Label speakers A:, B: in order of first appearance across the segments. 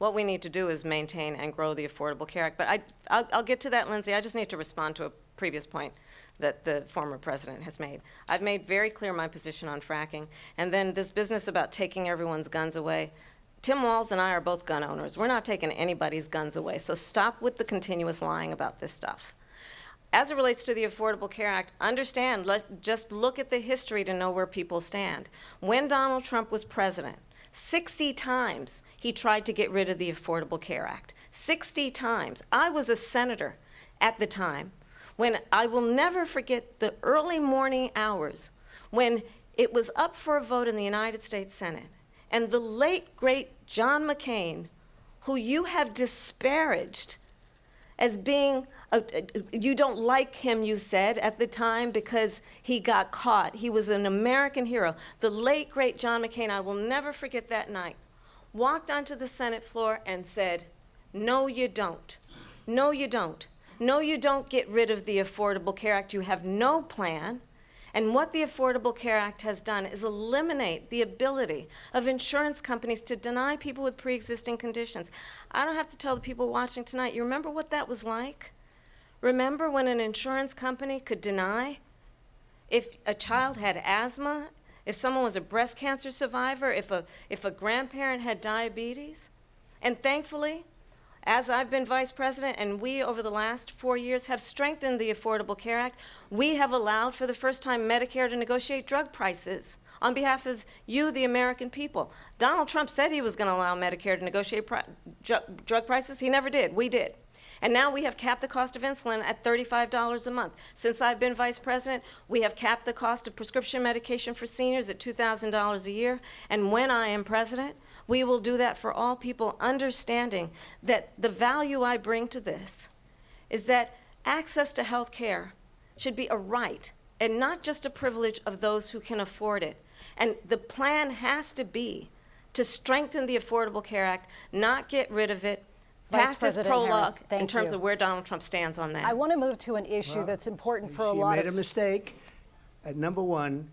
A: What we need to do is maintain and grow the Affordable Care Act. But I'll get to that, Lindsay. I just need to respond to a previous point that the former president has made. I've made very clear my position on fracking. And then this business about taking everyone's guns away. Tim Walz and I are both gun owners. We're not taking anybody's guns away. So stop with the continuous lying about this stuff. As it relates to the Affordable Care Act, understand, just look at the history to know where people stand. When Donald Trump was president, 60 times he tried to get rid of the Affordable Care Act. 60 times. I was a senator at the time when I will never forget the early morning hours when it was up for a vote in the United States Senate. And the late, great John McCain, who you have disparaged as being, you don't like him, you said, at the time because he got caught. He was an American hero. The late, great John McCain, I will never forget that night, walked onto the Senate floor and said, no, you don't. No, you don't. No, you don't get rid of the Affordable Care Act. You have no plan. And what the Affordable Care Act has done is eliminate the ability of insurance companies to deny people with pre-existing conditions. I don't have to tell the people watching tonight, you remember what that was like? Remember when an insurance company could deny if a child had asthma, if someone was a breast cancer survivor, if a grandparent had diabetes? And thankfully, as I've been vice president, and we, over the last 4 years, have strengthened the Affordable Care Act, we have allowed, for the first time, Medicare to negotiate drug prices on behalf of you, the American people. Donald Trump said he was going to allow Medicare to negotiate drug prices. He never did. We did. And now we have capped the cost of insulin at $35 a month. Since I've been vice president, we have capped the cost of prescription medication for seniors at $2,000 a year. And when I am president, we will do that for all people, understanding that the value I bring to this is that access to health care should be a right and not just a privilege of those who can afford it. And the plan has to be to strengthen the Affordable Care Act, not get rid of it,
B: Vice President Harris,
A: in terms of where Donald Trump stands on that.
B: I want to move to an issue that's important for a lot of...
C: She made a mistake. At number one,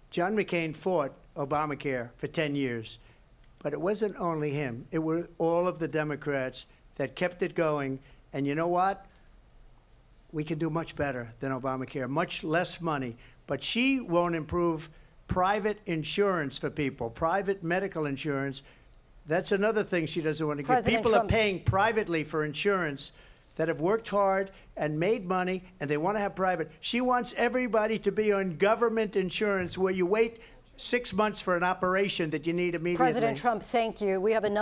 C: John McCain fought Obamacare for 10 years. But it wasn't only him. It were all of the Democrats that kept it going. And you know what? We can do much better than Obamacare, much less money. But she won't improve private insurance for people, private medical insurance. That's another thing she doesn't want to get. People are paying privately for insurance that have worked hard and made money, and they want to have private. She wants everybody to be on government insurance where you wait 6 months for an operation that you need immediately.
B: President Trump, thank you. We have another